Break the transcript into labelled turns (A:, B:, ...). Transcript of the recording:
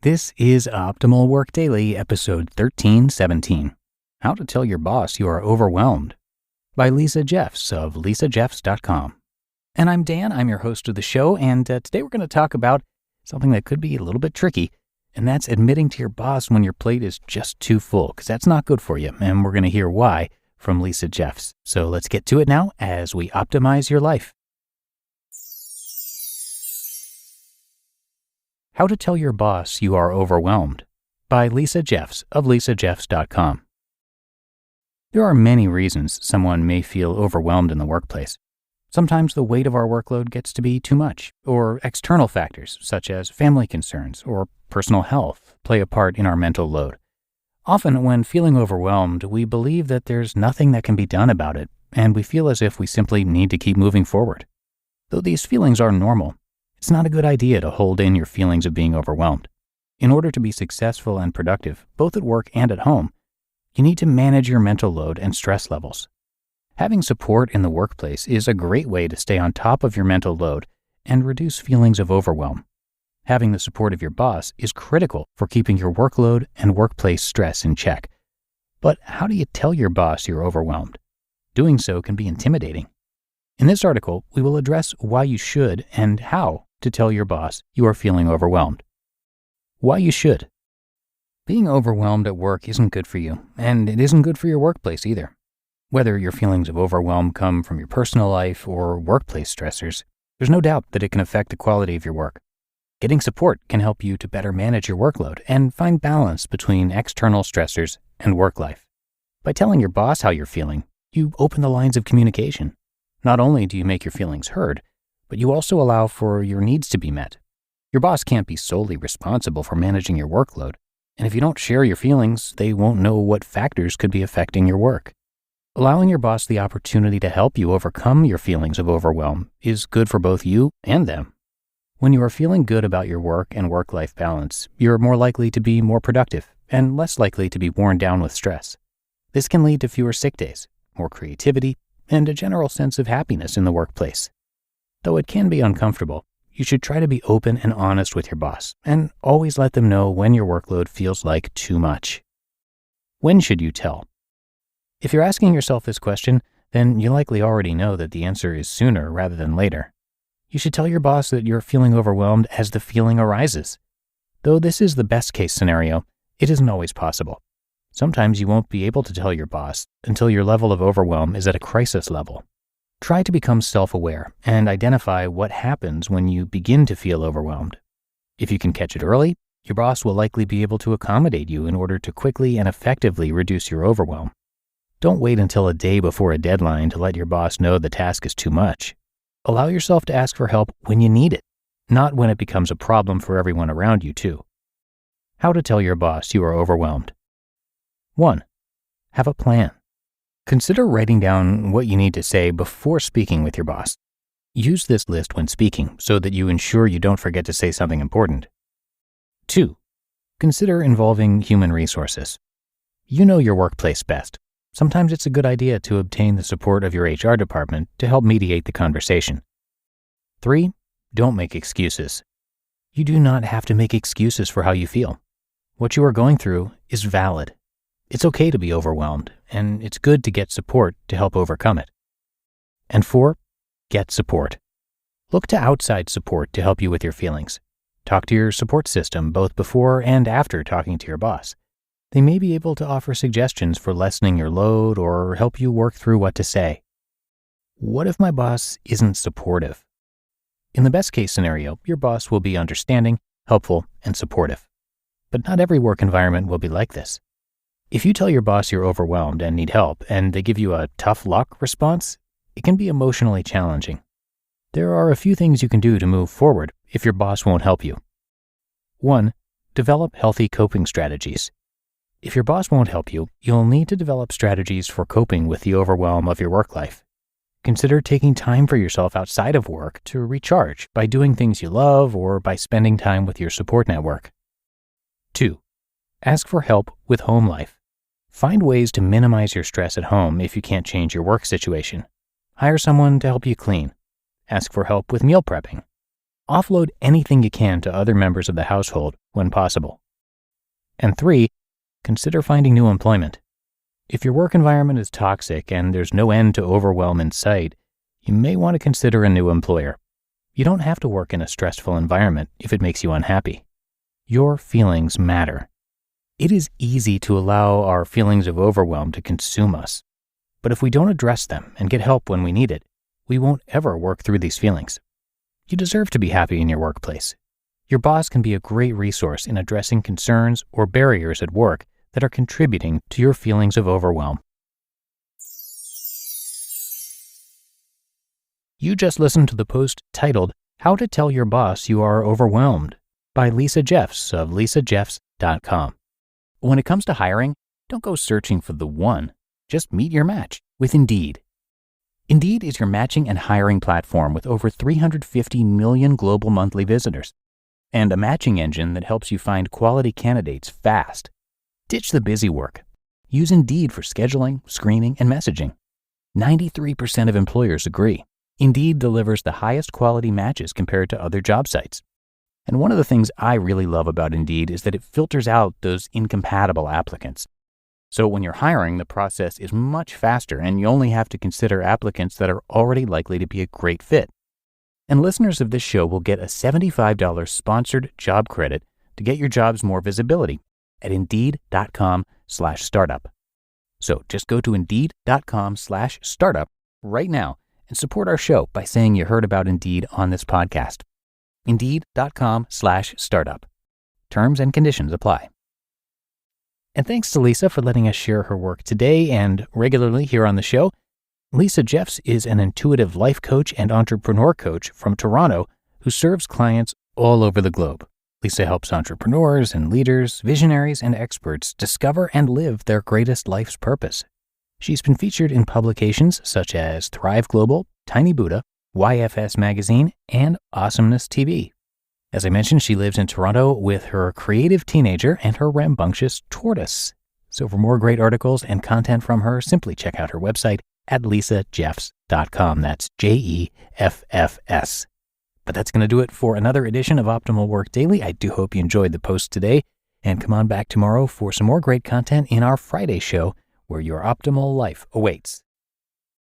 A: This is Optimal Work Daily, episode 1317. How to Tell Your Boss You Are Overwhelmed by Lisa Jeffs of lisajeffs.com. And I'm Dan, I'm your host of the show, and today we're going to talk about something that could be a little bit tricky, and that's admitting to your boss when your plate is just too full, because that's not good for you, and we're going to hear why from Lisa Jeffs. So let's get to it now as we optimize your life. How to Tell Your Boss You Are Overwhelmed by Lisa Jeffs of lisajeffs.com. There are many reasons someone may feel overwhelmed in the workplace. Sometimes the weight of our workload gets to be too much, or external factors such as family concerns or personal health play a part in our mental load. Often when feeling overwhelmed, we believe that there's nothing that can be done about it, and we feel as if we simply need to keep moving forward. Though these feelings are normal, it's not a good idea to hold in your feelings of being overwhelmed. In order to be successful and productive, both at work and at home, you need to manage your mental load and stress levels. Having support in the workplace is a great way to stay on top of your mental load and reduce feelings of overwhelm. Having the support of your boss is critical for keeping your workload and workplace stress in check. But how do you tell your boss you're overwhelmed? Doing so can be intimidating. In this article, we will address why you should and how to tell your boss you are feeling overwhelmed. Why you should. Being overwhelmed at work isn't good for you, and it isn't good for your workplace either. Whether your feelings of overwhelm come from your personal life or workplace stressors, there's no doubt that it can affect the quality of your work. Getting support can help you to better manage your workload and find balance between external stressors and work life. By telling your boss how you're feeling, you open the lines of communication. Not only do you make your feelings heard, but you also allow for your needs to be met. Your boss can't be solely responsible for managing your workload, and if you don't share your feelings, they won't know what factors could be affecting your work. Allowing your boss the opportunity to help you overcome your feelings of overwhelm is good for both you and them. When you are feeling good about your work and work-life balance, you're more likely to be more productive and less likely to be worn down with stress. This can lead to fewer sick days, more creativity, and a general sense of happiness in the workplace. Though it can be uncomfortable, you should try to be open and honest with your boss and always let them know when your workload feels like too much. When should you tell? If you're asking yourself this question, then you likely already know that the answer is sooner rather than later. You should tell your boss that you're feeling overwhelmed as the feeling arises. Though this is the best case scenario, it isn't always possible. Sometimes you won't be able to tell your boss until your level of overwhelm is at a crisis level. Try to become self-aware and identify what happens when you begin to feel overwhelmed. If you can catch it early, your boss will likely be able to accommodate you in order to quickly and effectively reduce your overwhelm. Don't wait until a day before a deadline to let your boss know the task is too much. Allow yourself to ask for help when you need it, not when it becomes a problem for everyone around you too. How to tell your boss you are overwhelmed. 1. Have a plan. Consider writing down what you need to say before speaking with your boss. Use this list when speaking so that you ensure you don't forget to say something important. 2. Consider involving human resources. You know your workplace best. Sometimes it's a good idea to obtain the support of your HR department to help mediate the conversation. 3. Don't make excuses. You do not have to make excuses for how you feel. What you are going through is valid. It's okay to be overwhelmed, and it's good to get support to help overcome it. And 4, get support. Look to outside support to help you with your feelings. Talk to your support system both before and after talking to your boss. They may be able to offer suggestions for lessening your load or help you work through what to say. What if my boss isn't supportive? In the best case scenario, your boss will be understanding, helpful, and supportive. But not every work environment will be like this. If you tell your boss you're overwhelmed and need help, and they give you a tough luck response, it can be emotionally challenging. There are a few things you can do to move forward if your boss won't help you. 1. Develop healthy coping strategies. If your boss won't help you, you'll need to develop strategies for coping with the overwhelm of your work life. Consider taking time for yourself outside of work to recharge by doing things you love or by spending time with your support network. 2. Ask for help with home life. Find ways to minimize your stress at home if you can't change your work situation. Hire someone to help you clean. Ask for help with meal prepping. Offload anything you can to other members of the household when possible. And 3, consider finding new employment. If your work environment is toxic and there's no end to overwhelm in sight, you may want to consider a new employer. You don't have to work in a stressful environment if it makes you unhappy. Your feelings matter. It is easy to allow our feelings of overwhelm to consume us. But if we don't address them and get help when we need it, we won't ever work through these feelings. You deserve to be happy in your workplace. Your boss can be a great resource in addressing concerns or barriers at work that are contributing to your feelings of overwhelm. You just listened to the post titled, "How to Tell Your Boss You Are Overwhelmed" by Lisa Jeffs of lisajeffs.com. When it comes to hiring, don't go searching for the one. Just meet your match with Indeed. Indeed is your matching and hiring platform with over 350 million global monthly visitors and a matching engine that helps you find quality candidates fast. Ditch the busy work. Use Indeed for scheduling, screening, and messaging. 93% of employers agree. Indeed delivers the highest quality matches compared to other job sites. And one of the things I really love about Indeed is that it filters out those incompatible applicants. So when you're hiring, the process is much faster and you only have to consider applicants that are already likely to be a great fit. And listeners of this show will get a $75 sponsored job credit to get your jobs more visibility at Indeed.com/startup. So just go to Indeed.com/startup right now and support our show by saying you heard about Indeed on this podcast. Indeed.com/startup. Terms and conditions apply. And thanks to Lisa for letting us share her work today and regularly here on the show. Lisa Jeffs is an intuitive life coach and entrepreneur coach from Toronto who serves clients all over the globe. Lisa helps entrepreneurs and leaders, visionaries, and experts discover and live their greatest life's purpose. She's been featured in publications such as Thrive Global, Tiny Buddha, YFS Magazine, and Awesomeness TV. As I mentioned, she lives in Toronto with her creative teenager and her rambunctious tortoise. So for more great articles and content from her, simply check out her website at lisajeffs.com. That's JEFFS. But that's going to do it for another edition of Optimal Work Daily. I do hope you enjoyed the post today. And come on back tomorrow for some more great content in our Friday show where your optimal life awaits.